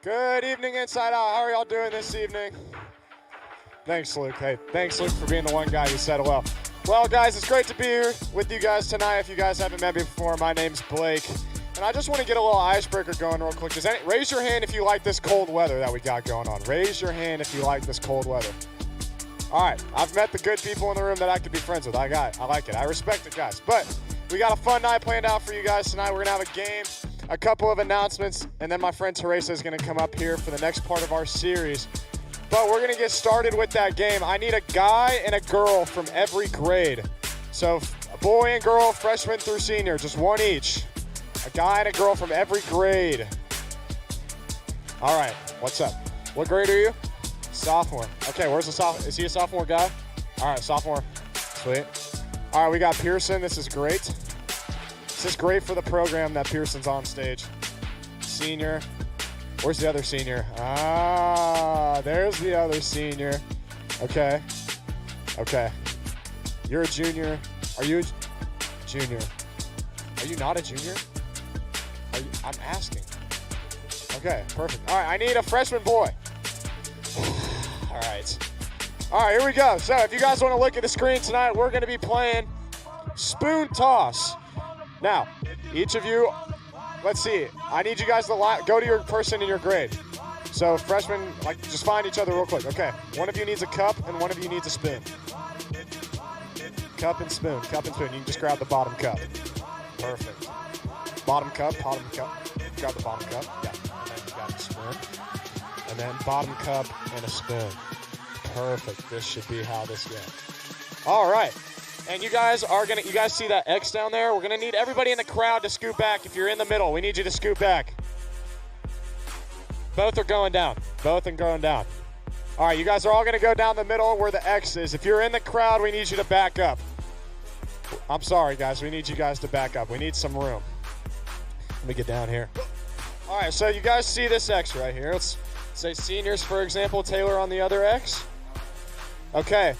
Good evening, Inside Out. How are y'all doing this evening? Thanks, Luke. Hey, thanks, Luke, for being the one guy who said hello. Well, guys, it's great to be here with you guys tonight. If you guys haven't met me before, my name's Blake. And I just want to get a little icebreaker going real quick. Raise your hand if you like this cold weather that we got going on. Raise your hand if you like this cold weather. All right, I've met the good people in the room that I could be friends with. I like it. I respect it, guys. But we got a fun night planned out for you guys tonight. We're going to have a game, a couple of announcements, and then my friend Teresa is going to come up here for the next part of our series. But we're going to get started with that game. I need a guy and a girl from every grade. So a boy and girl, freshman through senior, just one each. A guy and a girl from every grade. All right, what's up? What grade are you? Sophomore. Okay, where's the sophomore? Is he a sophomore guy? All right, sophomore. Sweet. All right, we got Pearson. This is great. This is great for the program that Pearson's on stage. Senior. Where's the other senior? Ah, there's the other senior. Okay. Okay. You're a junior. Are you a junior? Are you not a junior? I'm asking. Okay, perfect. All right, I need a freshman boy. All right. All right, here we go. So if you guys want to look at the screen tonight, we're going to be playing spoon toss. Now, each of you, let's see. I need you guys to go to your person in your grade. So freshmen, just find each other real quick. Okay, one of you needs a cup and one of you needs a spoon. Cup and spoon, cup and spoon. You can just grab the bottom cup. Perfect. Bottom cup. Grab the bottom cup. Yeah, and then you got the spoon. And then bottom cup and a spoon. Perfect. This should be how this goes. All right. And you guys see that X down there? We're gonna need everybody in the crowd to scoot back. If you're in the middle, we need you to scoot back. Both are going down. Both are going down. All right, you guys are all gonna go down the middle where the X is. If you're in the crowd, we need you to back up. I'm sorry, guys. We need you guys to back up. We need some room. Let me get down here. All right, so you guys see this X right here. Let's say seniors, for example, Taylor on the other X. Okay.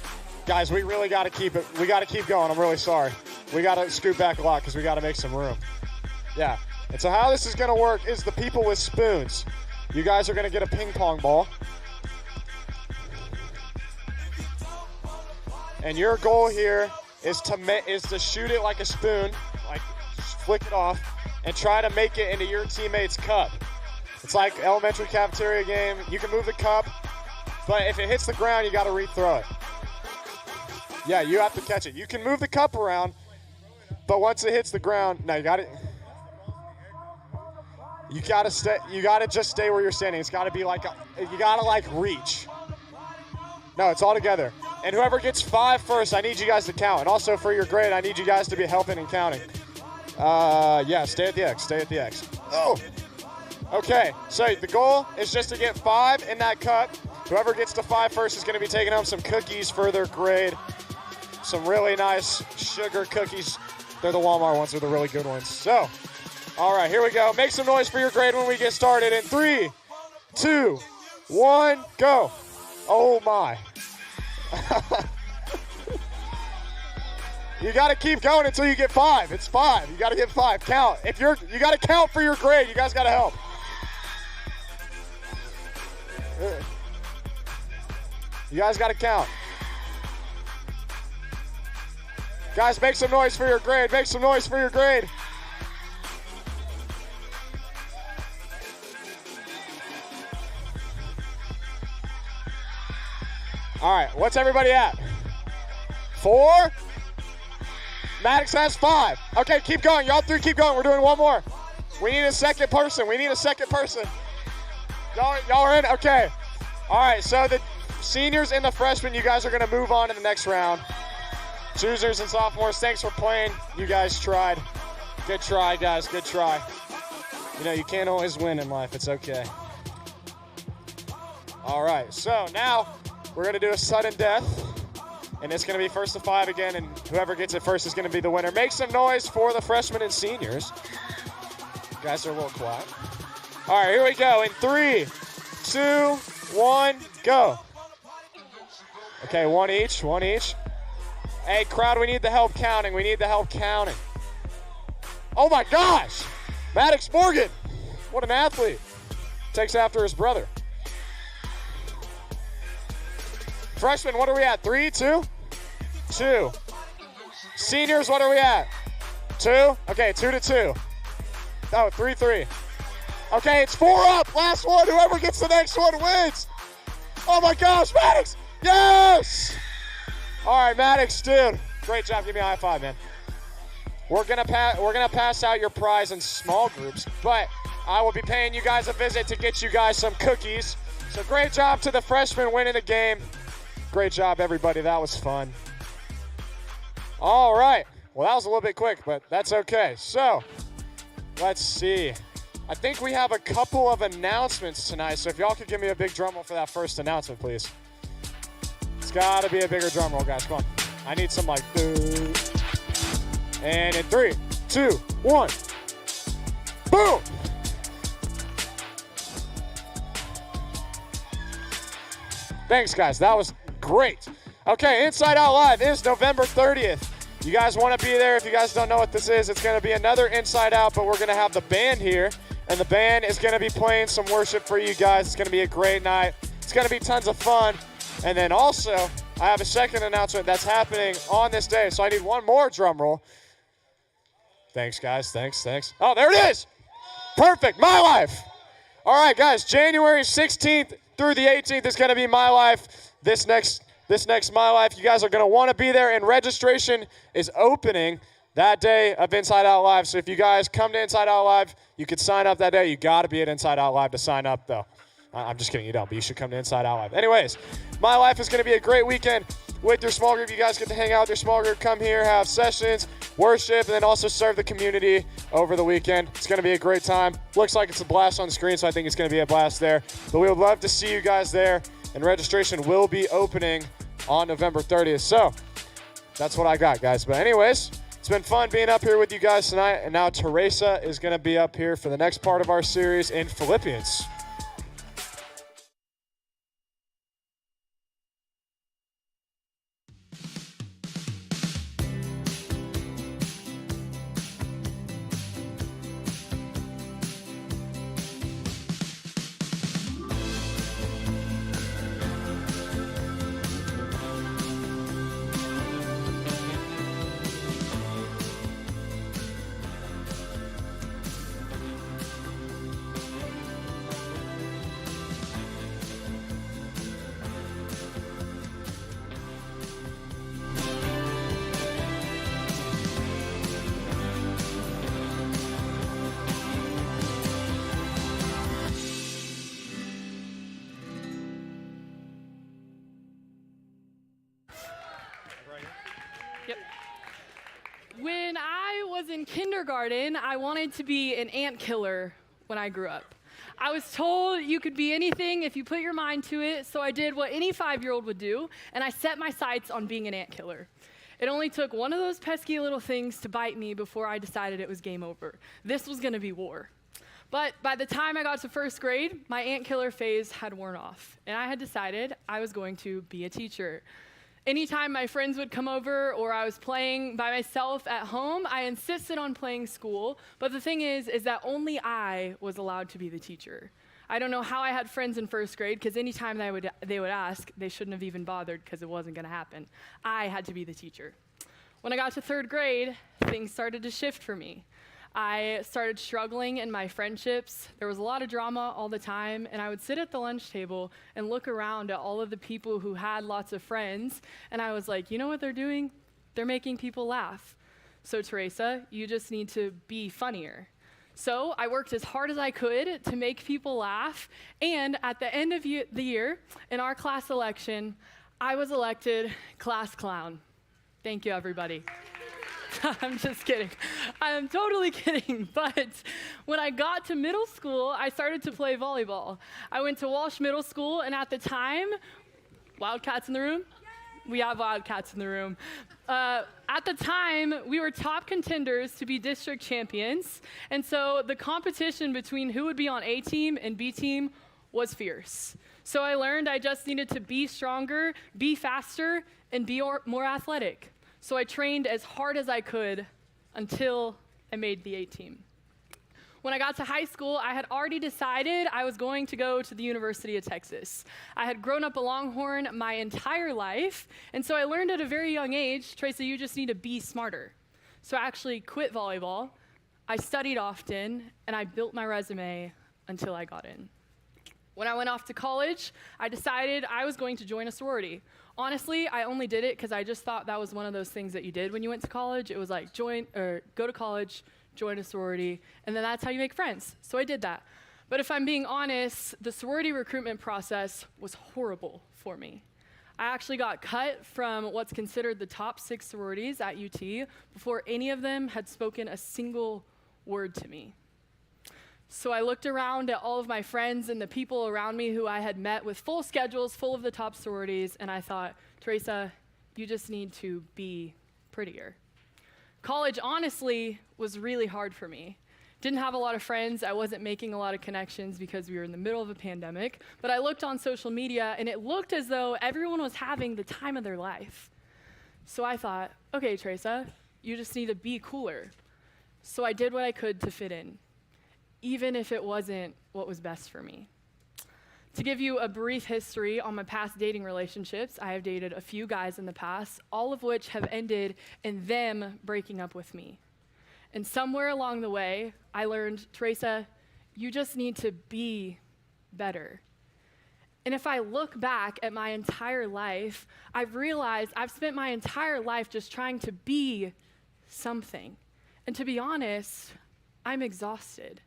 Guys, we really got to keep it. We got to keep going. I'm really sorry. We got to scoot back a lot because we got to make some room. Yeah. And so how this is going to work is the people with spoons. You guys are going to get a ping pong ball. And your goal here is to shoot it like a spoon, like just flick it off, and try to make it into your teammate's cup. It's like elementary cafeteria game. You can move the cup, but if it hits the ground, you got to rethrow it. Yeah, you have to catch it. You can move the cup around, but once it hits the ground, no, you got to stay. You got to just stay where you're standing. It's got to be you got to reach. No, it's all together. And whoever gets 5 first, I need you guys to count. And also for your grade, I need you guys to be helping and counting. Yeah, stay at the X. Stay at the X. Oh. Okay, so the goal is just to get 5 in that cup. Whoever gets to 5 first is going to be taking home some cookies for their grade. Some really nice sugar cookies. They're the Walmart ones. They're the really good ones. So, all right, here we go. Make some noise for your grade when we get started. In 3, 2, 1, go. Oh, my. You got to keep going until you get 5. It's 5. You got to get 5. Count. You got to count for your grade. You guys got to help. You guys got to count. Guys, make some noise for your grade. Make some noise for your grade. All right, what's everybody at? 4? Maddox has 5. Okay, keep going. Y'all 3 keep going. We're doing one more. We need a second person. Y'all are in? Okay. All right, so the seniors and the freshmen, you guys are going to move on to the next round. Juniors and sophomores, thanks for playing. You guys tried. Good try, guys. Good try. You know, you can't always win in life. It's okay. All right, so now we're going to do a sudden death. And it's going to be first to 5 again, and whoever gets it first is going to be the winner. Make some noise for the freshmen and seniors. You guys are a little quiet. All right, here we go. In 3, 2, 1, go. Okay, one each. Hey, crowd, we need the help counting. Oh, my gosh. Maddox Morgan. What an athlete. Takes after his brother. Freshmen, what are we at? 3, 2? 2. Seniors, what are we at? 2? Okay, 2-2. Oh, 3-3. Okay, it's 4 up. Last one. Whoever gets the next one wins. Oh my gosh, Maddox! Yes! All right, Maddox, dude. Great job. Give me a high five, man. We're gonna pass out your prize in small groups, but I will be paying you guys a visit to get you guys some cookies. So great job to the freshmen winning the game. Great job, everybody. That was fun. All right. Well, that was a little bit quick, but that's okay. So let's see. I think we have a couple of announcements tonight, so if y'all could give me a big drum roll for that first announcement, please. It's got to be a bigger drum roll, guys. Come on. I need some like, and in 3, 2, 1. Boom! Thanks, guys. That was great. Okay, Inside Out Live is November 30th. You guys want to be there. If you guys don't know what this is, it's going to be another Inside Out, but we're going to have the band here, and the band is going to be playing some worship for you guys. It's going to be a great night. It's going to be tons of fun. And then also, I have a second announcement that's happening on this day, so I need one more drum roll. Thanks, guys. Thanks. Oh, there it is. Perfect. My Life. All right, guys. January 16th through the 18th is going to be My Life. This next My Life, you guys are going to want to be there, and registration is opening that day of Inside Out Live. So if you guys come to Inside Out Live, you could sign up that day. You got to be at Inside Out Live to sign up, though. I'm just kidding, you don't, but you should come to Inside Out Live. Anyways, My Life is going to be a great weekend with your small group. You guys get to hang out with your small group, come here, have sessions, worship, and then also serve the community over the weekend. It's going to be a great time. Looks like it's a blast on the screen, so I think it's going to be a blast there. But we would love to see you guys there, and registration will be opening on November 30th. So that's what I got, guys. But anyways, it's been fun being up here with you guys tonight, and now Teresa is going to be up here for the next part of our series in Philippians. When I was in kindergarten, I wanted to be an ant killer when I grew up. I was told you could be anything if you put your mind to it, so I did what any 5-year-old would do, and I set my sights on being an ant killer. It only took one of those pesky little things to bite me before I decided it was game over. This was going to be war. But by the time I got to first grade, my ant killer phase had worn off, and I had decided I was going to be a teacher. Anytime my friends would come over or I was playing by myself at home, I insisted on playing school. But the thing is that only I was allowed to be the teacher. I don't know how I had friends in first grade, because anytime they would ask, they shouldn't have even bothered because it wasn't going to happen. I had to be the teacher. When I got to third grade, things started to shift for me. I started struggling in my friendships. There was a lot of drama all the time, and I would sit at the lunch table and look around at all of the people who had lots of friends, and I was like, you know what they're doing? They're making people laugh. So Teresa, you just need to be funnier. So I worked as hard as I could to make people laugh, and at the end of the year, in our class election, I was elected class clown. Thank you, everybody. I'm just kidding. I'm totally kidding. But when I got to middle school, I started to play volleyball. I went to Walsh Middle School, and at the time, Wildcats in the room? We have Wildcats in the room. At the time, we were top contenders to be district champions. And so the competition between who would be on A team and B team was fierce. So I learned I just needed to be stronger, be faster, and be more athletic. So I trained as hard as I could until I made the A team. When I got to high school, I had already decided I was going to go to the University of Texas. I had grown up a Longhorn my entire life, and so I learned at a very young age, Tracy, you just need to be smarter. So I actually quit volleyball, I studied often, and I built my resume until I got in. When I went off to college, I decided I was going to join a sorority. Honestly, I only did it because I just thought that was one of those things that you did when you went to college. It was like go to college, join a sorority, and then that's how you make friends. So I did that. But if I'm being honest, the sorority recruitment process was horrible for me. I actually got cut from what's considered the top 6 sororities at UT before any of them had spoken a single word to me. So I looked around at all of my friends and the people around me who I had met with full schedules, full of the top sororities, and I thought, Teresa, you just need to be prettier. College, honestly, was really hard for me. Didn't have a lot of friends. I wasn't making a lot of connections because we were in the middle of a pandemic. But I looked on social media, and it looked as though everyone was having the time of their life. So I thought, okay, Teresa, you just need to be cooler. So I did what I could to fit in, even if it wasn't what was best for me. To give you a brief history on my past dating relationships, I have dated a few guys in the past, all of which have ended in them breaking up with me. And somewhere along the way, I learned, Teresa, you just need to be better. And if I look back at my entire life, I've realized I've spent my entire life just trying to be something. And to be honest, I'm exhausted.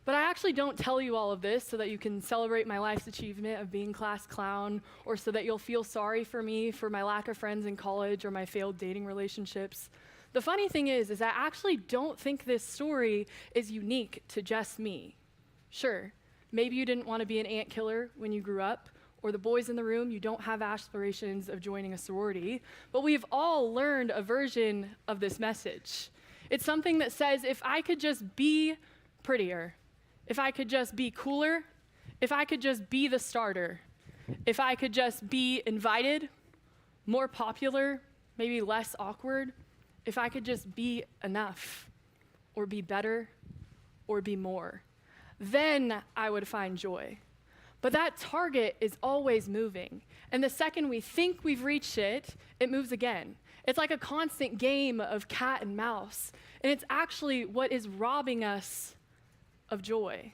But I actually don't tell you all of this so that you can celebrate my life's achievement of being class clown, or so that you'll feel sorry for me for my lack of friends in college or my failed dating relationships. The funny thing is I actually don't think this story is unique to just me. Sure, maybe you didn't want to be an ant killer when you grew up, or the boys in the room, you don't have aspirations of joining a sorority, but we've all learned a version of this message. It's something that says, if I could just be prettier, if I could just be cooler, if I could just be the starter, if I could just be invited, more popular, maybe less awkward, if I could just be enough, or be better, or be more, then I would find joy. But that target is always moving. And the second we think we've reached it, it moves again. It's like a constant game of cat and mouse. And it's actually what is robbing us of joy.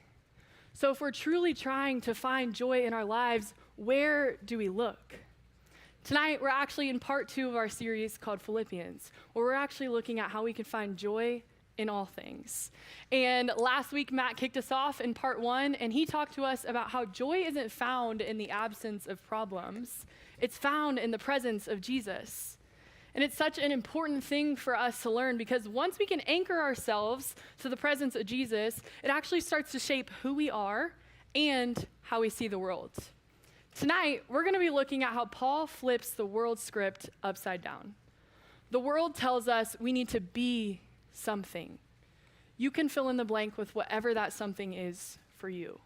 So if we're truly trying to find joy in our lives, where do we look? Tonight, we're actually in part 2 of our series called Philippians, where we're actually looking at how we can find joy in all things. And last week, Matt kicked us off in part 1, and he talked to us about how joy isn't found in the absence of problems. It's found in the presence of Jesus. And it's such an important thing for us to learn, because once we can anchor ourselves to the presence of Jesus, it actually starts to shape who we are and how we see the world. Tonight, we're going to be looking at how Paul flips the world script upside down. The world tells us we need to be something. You can fill in the blank with whatever that something is for you.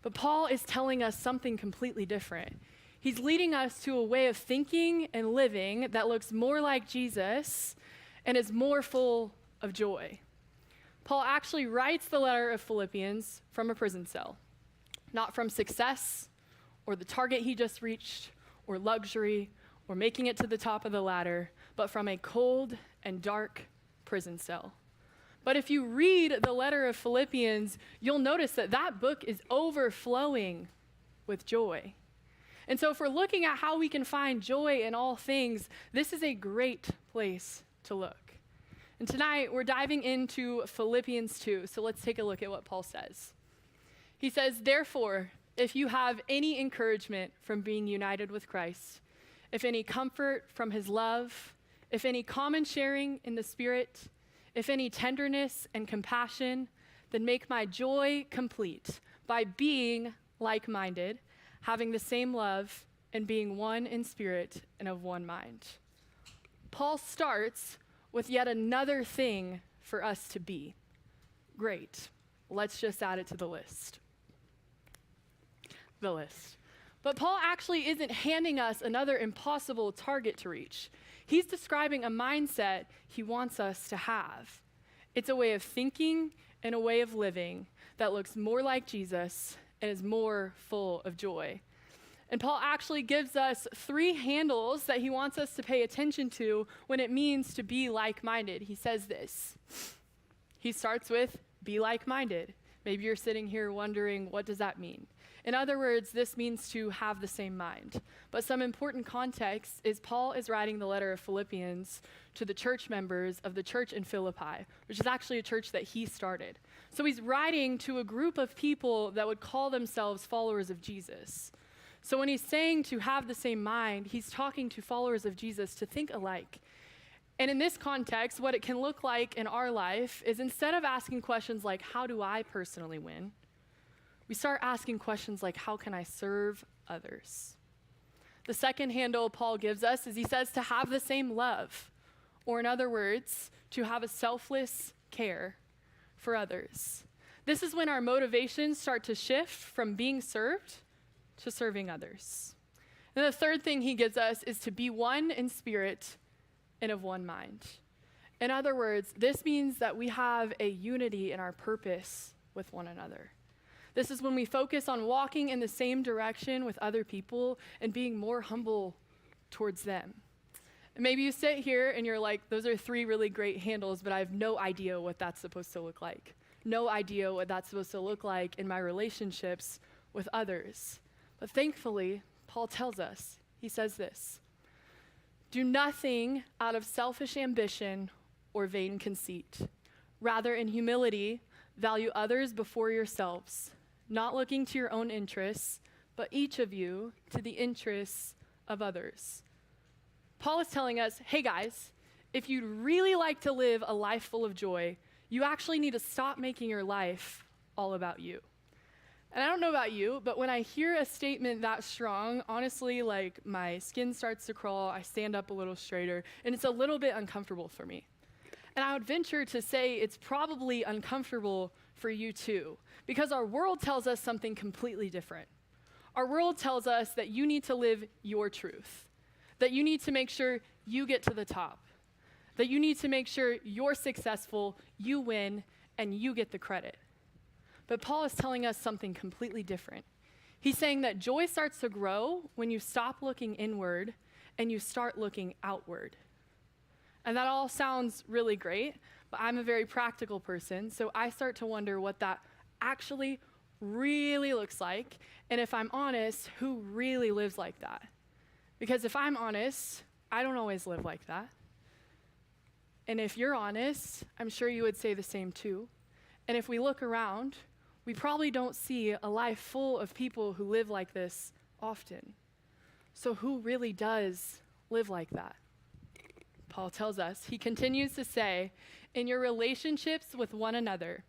But Paul is telling us something completely different. He's leading us to a way of thinking and living that looks more like Jesus and is more full of joy. Paul actually writes the letter of Philippians from a prison cell, not from success or the target he just reached or luxury or making it to the top of the ladder, but from a cold and dark prison cell. But if you read the letter of Philippians, you'll notice that that book is overflowing with joy. And so if we're looking at how we can find joy in all things, this is a great place to look. And tonight, we're diving into Philippians 2, so let's take a look at what Paul says. He says, therefore, if you have any encouragement from being united with Christ, if any comfort from his love, if any common sharing in the Spirit, if any tenderness and compassion, then make my joy complete by being like-minded, having the same love, and being one in spirit and of one mind. Paul starts with yet another thing for us to be. Great. Let's just add it to the list. But Paul actually isn't handing us another impossible target to reach. He's describing a mindset he wants us to have. It's a way of thinking and a way of living that looks more like Jesus and is more full of joy. And Paul actually gives us 3 handles that he wants us to pay attention to when it means to be like-minded. He says this. He starts with, be like-minded. Maybe you're sitting here wondering, what does that mean? In other words, this means to have the same mind. But some important context is Paul is writing the letter of Philippians to the church members of the church in Philippi, which is actually a church that he started. So he's writing to a group of people that would call themselves followers of Jesus. So when he's saying to have the same mind, he's talking to followers of Jesus to think alike. And in this context, what it can look like in our life is instead of asking questions like, how do I personally win? We start asking questions like, how can I serve others? The second handle Paul gives us is he says to have the same love, or in other words, to have a selfless care for others. This is when our motivations start to shift from being served to serving others. And the third thing he gives us is to be one in spirit and of one mind. In other words, this means that we have a unity in our purpose with one another. This is when we focus on walking in the same direction with other people and being more humble towards them. And maybe you sit here and you're like, those are 3 really great handles, but I have no idea what that's supposed to look like. No idea what that's supposed to look like in my relationships with others. But thankfully, Paul tells us, he says this, do nothing out of selfish ambition or vain conceit. Rather, in humility, value others before yourselves, not looking to your own interests, but each of you to the interests of others. Paul is telling us, hey guys, if you'd really like to live a life full of joy, you actually need to stop making your life all about you. And I don't know about you, but when I hear a statement that strong, honestly, like my skin starts to crawl, I stand up a little straighter, and it's a little bit uncomfortable for me. And I would venture to say it's probably uncomfortable for you too, because our world tells us something completely different. Our world tells us that you need to live your truth, that you need to make sure you get to the top, that you need to make sure you're successful, you win, and you get the credit. But Paul is telling us something completely different. He's saying that joy starts to grow when you stop looking inward and you start looking outward. And that all sounds really great, but I'm a very practical person, so I start to wonder what that actually really looks like, and if I'm honest, who really lives like that? Because if I'm honest, I don't always live like that. And if you're honest, I'm sure you would say the same too. And if we look around, we probably don't see a life full of people who live like this often. So who really does live like that? Paul tells us, he continues to say, in your relationships with one another,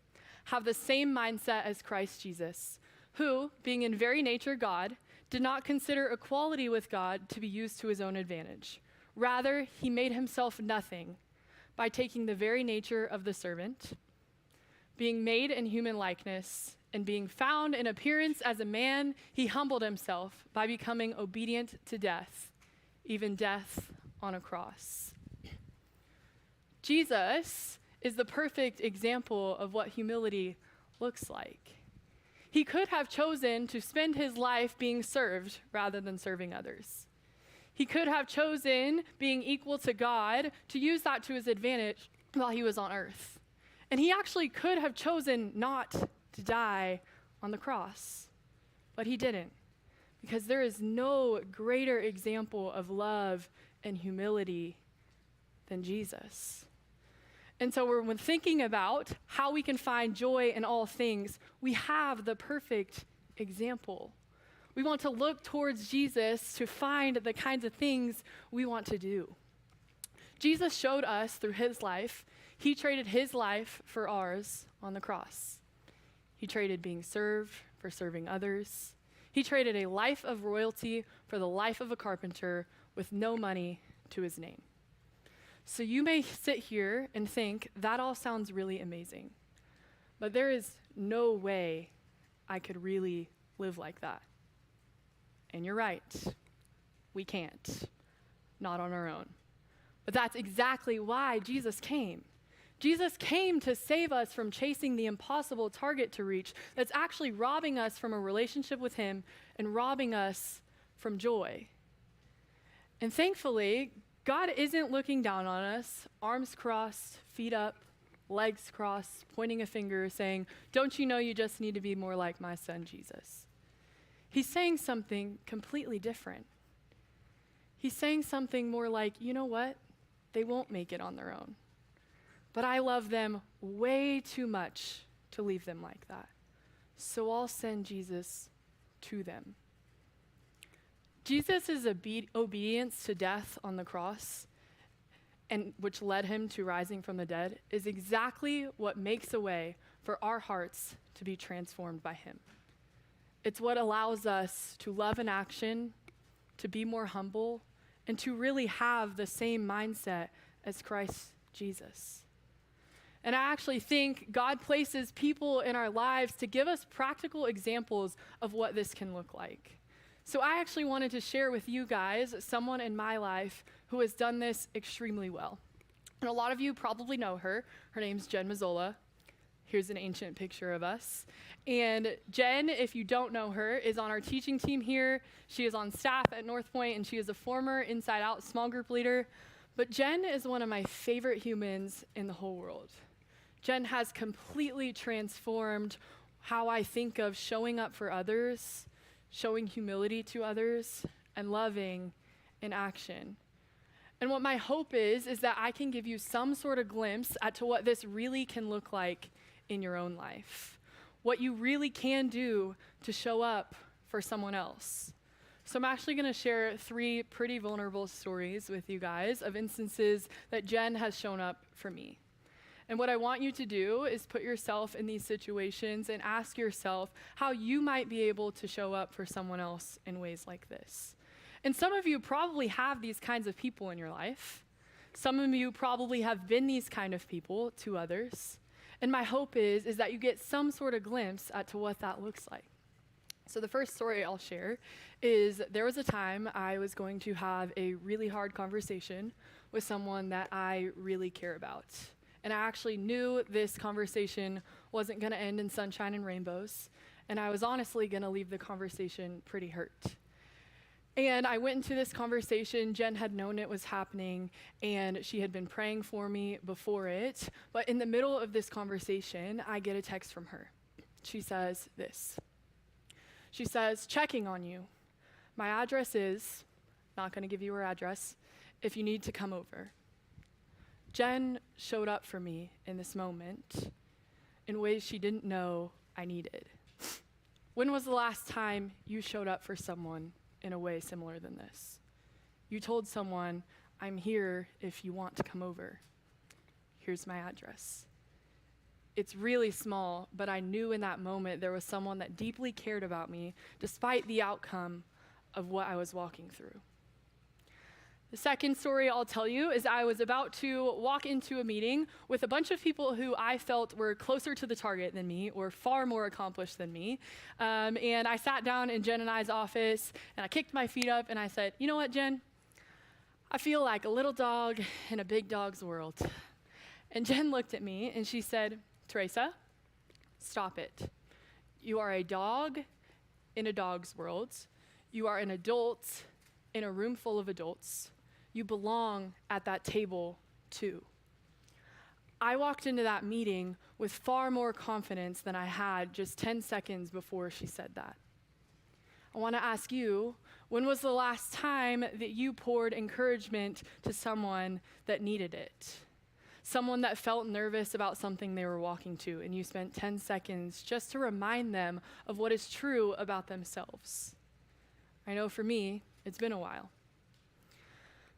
have the same mindset as Christ Jesus, who, being in very nature God, did not consider equality with God to be used to his own advantage. Rather, he made himself nothing by taking the very nature of the servant, being made in human likeness, and being found in appearance as a man, he humbled himself by becoming obedient to death, even death on a cross. Jesus is the perfect example of what humility looks like. He could have chosen to spend his life being served rather than serving others. He could have chosen being equal to God to use that to his advantage while he was on earth. And he actually could have chosen not to die on the cross, but he didn't, because there is no greater example of love and humility than Jesus. And so when thinking about how we can find joy in all things, we have the perfect example. We want to look towards Jesus to find the kinds of things we want to do. Jesus showed us through his life, he traded his life for ours on the cross. He traded being served for serving others. He traded a life of royalty for the life of a carpenter with no money to his name. So you may sit here and think, that all sounds really amazing, but there is no way I could really live like that. And you're right, we can't, not on our own. But that's exactly why Jesus came, Jesus came to save us from chasing the impossible target to reach that's actually robbing us from a relationship with him and robbing us from joy. And thankfully, God isn't looking down on us, arms crossed, feet up, legs crossed, pointing a finger, saying, "Don't you know you just need to be more like my son, Jesus?" He's saying something completely different. He's saying something more like, you know what? They won't make it on their own. But I love them way too much to leave them like that. So I'll send Jesus to them. Jesus' obedience to death on the cross, and which led him to rising from the dead, is exactly what makes a way for our hearts to be transformed by him. It's what allows us to love in action, to be more humble, and to really have the same mindset as Christ Jesus. And I actually think God places people in our lives to give us practical examples of what this can look like. So I actually wanted to share with you guys someone in my life who has done this extremely well. And a lot of you probably know her. Her name's Jen Mazzola. Here's an ancient picture of us. And Jen, if you don't know her, is on our teaching team here. She is on staff at North Point, and she is a former InsideOut small group leader. But Jen is one of my favorite humans in the whole world. Jen has completely transformed how I think of showing up for others, showing humility to others, and loving in action. And what my hope is that I can give you some sort of glimpse at to what this really can look like in your own life, what you really can do to show up for someone else. So I'm actually going to share 3 pretty vulnerable stories with you guys of instances that Jen has shown up for me. And what I want you to do is put yourself in these situations and ask yourself how you might be able to show up for someone else in ways like this. And some of you probably have these kinds of people in your life. Some of you probably have been these kind of people to others. And my hope is that you get some sort of glimpse at to what that looks like. So the first story I'll share is there was a time I was going to have a really hard conversation with someone that I really care about. And I actually knew this conversation wasn't going to end in sunshine and rainbows. And I was honestly going to leave the conversation pretty hurt. And I went into this conversation. Jen had known it was happening, and she had been praying for me before it. But in the middle of this conversation, I get a text from her. She says this. She says, "Checking on you. My address is," not going to give you her address, "if you need to come over." Jen showed up for me in this moment in ways she didn't know I needed. When was the last time you showed up for someone in a way similar than this? You told someone, "I'm here if you want to come over. Here's my address." It's really small, but I knew in that moment there was someone that deeply cared about me despite the outcome of what I was walking through. The second story I'll tell you is I was about to walk into a meeting with a bunch of people who I felt were closer to the target than me or far more accomplished than me. And I sat down in Jen and I's office, and I kicked my feet up, and I said, "You know what, Jen? I feel like a little dog in a big dog's world." And Jen looked at me, and she said, "Teresa, stop it. You are a dog in a dog's world. You are an adult in a room full of adults. You belong at that table too." I walked into that meeting with far more confidence than I had just 10 seconds before she said that. I want to ask you, when was the last time that you poured encouragement to someone that needed it? Someone that felt nervous about something they were walking to, and you spent 10 seconds just to remind them of what is true about themselves. I know for me, it's been a while.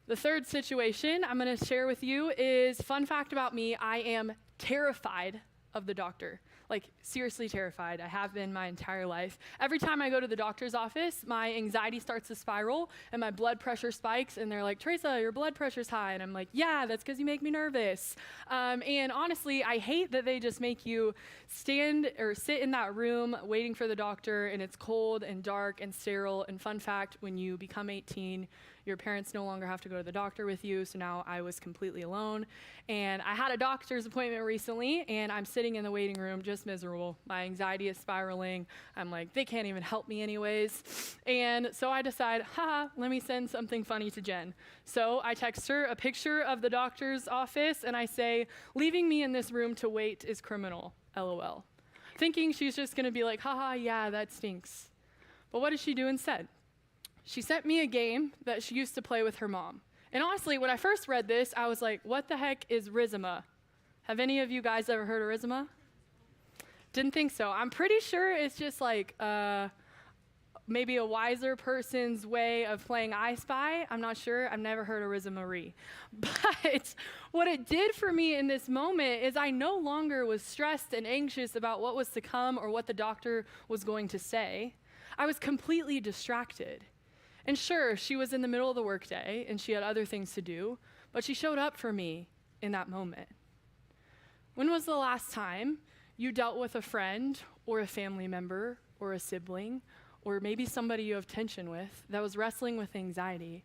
The third situation I'm going to share with you is, fun fact about me, I am terrified of the doctor. Like, seriously terrified. I have been my entire life. Every time I go to the doctor's office, my anxiety starts to spiral and my blood pressure spikes, and they're like, "Teresa, your blood pressure's high." And I'm like, "Yeah, that's because you make me nervous." And honestly, I hate that they just make you stand or sit in that room waiting for the doctor, and it's cold and dark and sterile. And fun fact, when you become 18, Your parents no longer have to go to the doctor with you, so now I was completely alone. And I had a doctor's appointment recently, and I'm sitting in the waiting room just miserable. My anxiety is spiraling. I'm like, they can't even help me anyways. And so I decide, let me send something funny to Jen. So I text her a picture of the doctor's office, and I say, leaving me in this room to wait is criminal, LOL. Thinking she's just gonna be like, yeah, that stinks. But what did she do instead? She sent me a game that she used to play with her mom. And honestly, when I first read this, I was like, what the heck is Rizima? Have any of you guys ever heard of Rizima? Didn't think so. I'm pretty sure it's just like maybe a wiser person's way of playing I Spy. I'm not sure. I've never heard of Rizima-Ree. But what it did for me in this moment is I no longer was stressed and anxious about what was to come or what the doctor was going to say. I was completely distracted. And sure, she was in the middle of the workday and she had other things to do, but she showed up for me in that moment. When was the last time you dealt with a friend or a family member or a sibling or maybe somebody you have tension with that was wrestling with anxiety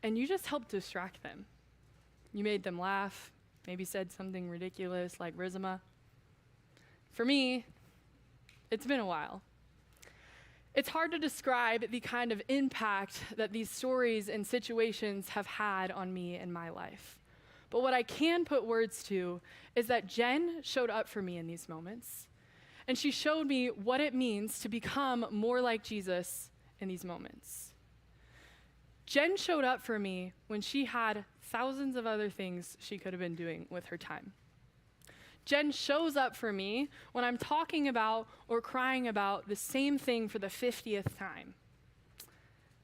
and you just helped distract them? You made them laugh, maybe said something ridiculous like Rizima. For me, it's been a while. It's hard to describe the kind of impact that these stories and situations have had on me in my life. But what I can put words to is that Jen showed up for me in these moments. And she showed me what it means to become more like Jesus in these moments. Jen showed up for me when she had thousands of other things she could have been doing with her time. Jen shows up for me when I'm talking about or crying about the same thing for the 50th time.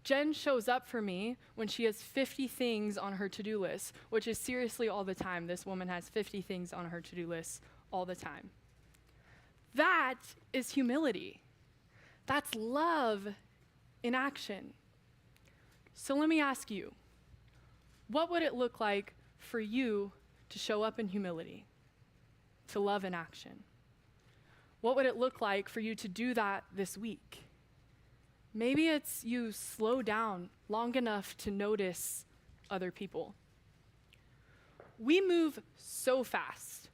Jen shows up for me when she has 50 things on her to-do list, which is seriously all the time. This woman has 50 things on her to-do list all the time. That is humility. That's love in action. So let me ask you, what would it look like for you to show up in humility? To love in action? What would it look like for you to do that this week? Maybe it's you slow down long enough to notice other people. We move so fast.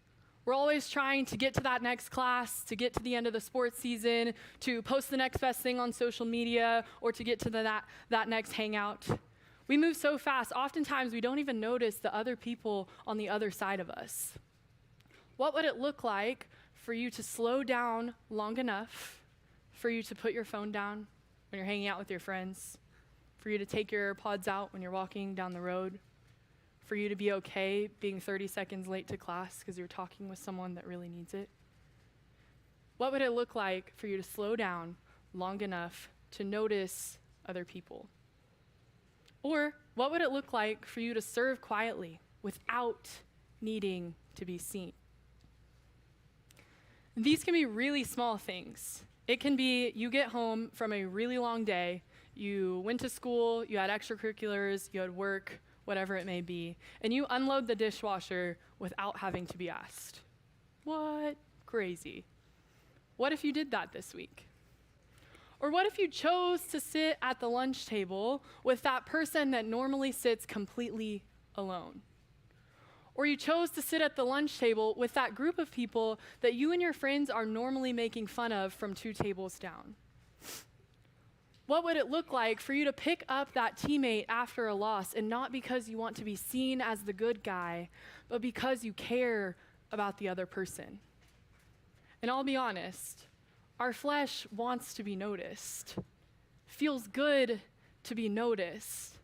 We're always trying to get to that next class, to get to the end of the sports season, to post the next best thing on social media, or to get to that next hangout. We move so fast, oftentimes we don't even notice the other people on the other side of us. What would it look like for you to slow down long enough for you to put your phone down when you're hanging out with your friends, for you to take your AirPods out when you're walking down the road, for you to be okay being 30 seconds late to class because you're talking with someone that really needs it? What would it look like for you to slow down long enough to notice other people? Or what would it look like for you to serve quietly without needing to be seen? These can be really small things. It can be you get home from a really long day, you went to school, you had extracurriculars, you had work, whatever it may be, and you unload the dishwasher without having to be asked. What? Crazy. What if you did that this week? Or what if you chose to sit at the lunch table with that person that normally sits completely alone? Or you chose to sit at the lunch table with that group of people that you and your friends are normally making fun of from 2 tables down? What would it look like for you to pick up that teammate after a loss, and not because you want to be seen as the good guy, but because you care about the other person? And I'll be honest, our flesh wants to be noticed, feels good to be noticed.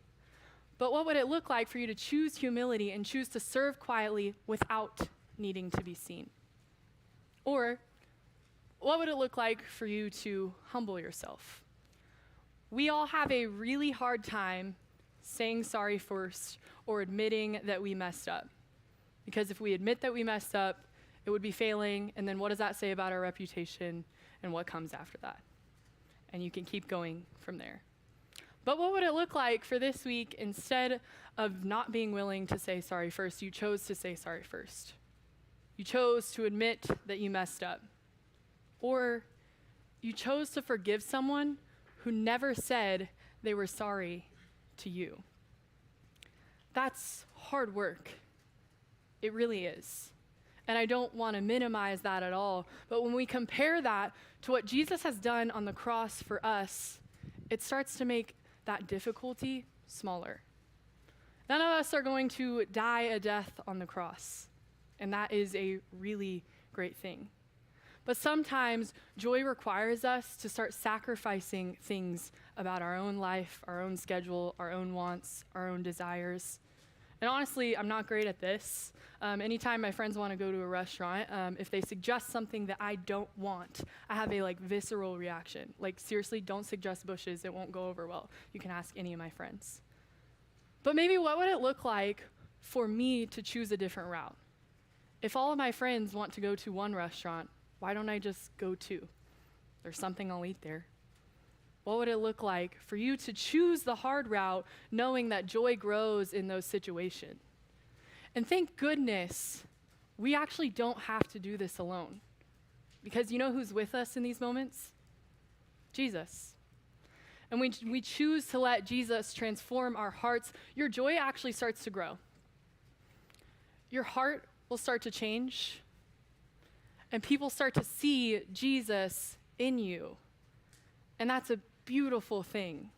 But what would it look like for you to choose humility and choose to serve quietly without needing to be seen? Or what would it look like for you to humble yourself? We all have a really hard time saying sorry first or admitting that we messed up. Because if we admit that we messed up, it would be failing, and then what does that say about our reputation and what comes after that? And you can keep going from there. But what would it look like for this week, instead of not being willing to say sorry first, you chose to say sorry first? You chose to admit that you messed up. Or you chose to forgive someone who never said they were sorry to you. That's hard work. It really is. And I don't want to minimize that at all. But when we compare that to what Jesus has done on the cross for us, it starts to make that difficulty smaller. None of us are going to die a death on the cross, and that is a really great thing. But sometimes joy requires us to start sacrificing things about our own life, our own schedule, our own wants, our own desires. And honestly, I'm not great at this. Anytime my friends want to go to a restaurant, if they suggest something that I don't want, I have a visceral reaction. Seriously, don't suggest bushes. It won't go over well. You can ask any of my friends. But maybe what would it look like for me to choose a different route? If all of my friends want to go to one restaurant, why don't I just go two? There's something I'll eat there. What would it look like for you to choose the hard route, knowing that joy grows in those situations? And thank goodness, we actually don't have to do this alone. Because you know who's with us in these moments? Jesus. And we choose to let Jesus transform our hearts. Your joy actually starts to grow. Your heart will start to change. And people start to see Jesus in you. And that's a beautiful thing.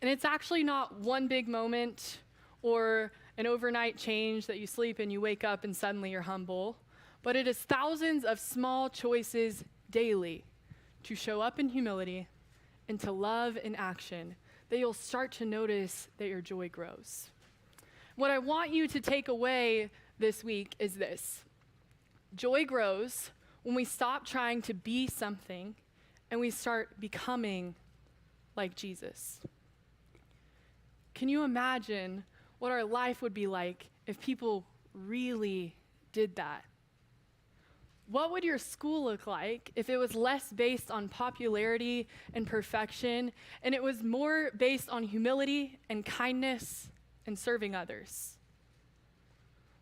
And it's actually not one big moment or an overnight change that you sleep and you wake up and suddenly you're humble, but it is thousands of small choices daily to show up in humility and to love in action that you'll start to notice that your joy grows. What I want you to take away this week is this. Joy grows when we stop trying to be something and we start becoming like Jesus. Can you imagine what our life would be like if people really did that? What would your school look like if it was less based on popularity and perfection, and it was more based on humility and kindness and serving others?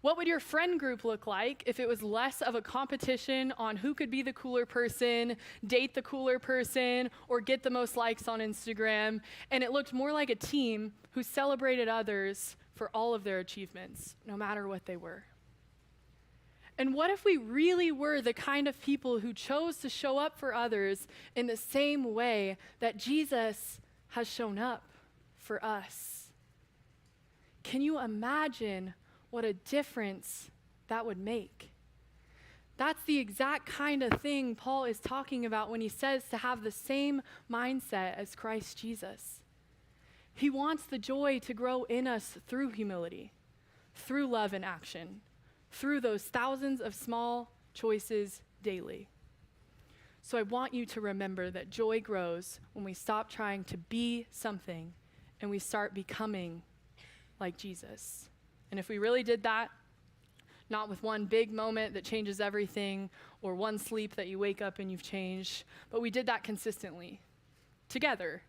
What would your friend group look like if it was less of a competition on who could be the cooler person, date the cooler person, or get the most likes on Instagram, and it looked more like a team who celebrated others for all of their achievements, no matter what they were? And what if we really were the kind of people who chose to show up for others in the same way that Jesus has shown up for us? Can you imagine what a difference that would make? That's the exact kind of thing Paul is talking about when he says to have the same mindset as Christ Jesus. He wants the joy to grow in us through humility, through love and action, through those thousands of small choices daily. So I want you to remember that joy grows when we stop trying to be something and we start becoming like Jesus. And if we really did that, not with one big moment that changes everything or one sleep that you wake up and you've changed, but we did that consistently, together.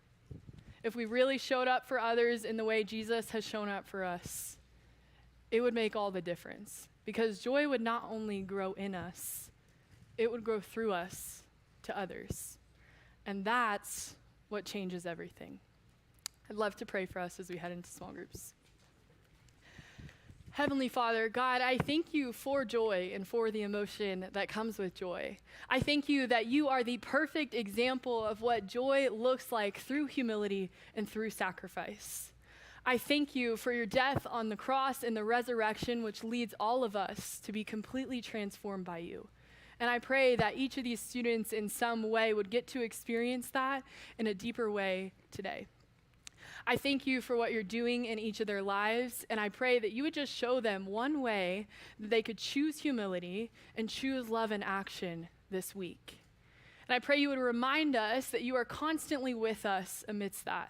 If we really showed up for others in the way Jesus has shown up for us, it would make all the difference. Because joy would not only grow in us, it would grow through us to others. And that's what changes everything. I'd love to pray for us as we head into small groups. Heavenly Father, God, I thank you for joy and for the emotion that comes with joy. I thank you that you are the perfect example of what joy looks like through humility and through sacrifice. I thank you for your death on the cross and the resurrection, which leads all of us to be completely transformed by you. And I pray that each of these students in some way would get to experience that in a deeper way today. I thank you for what you're doing in each of their lives, and I pray that you would just show them one way that they could choose humility and choose love and action this week. And I pray you would remind us that you are constantly with us amidst that.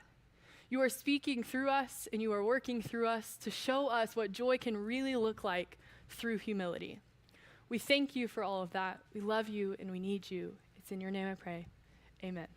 You are speaking through us, and you are working through us to show us what joy can really look like through humility. We thank you for all of that. We love you, and we need you. It's in your name I pray. Amen.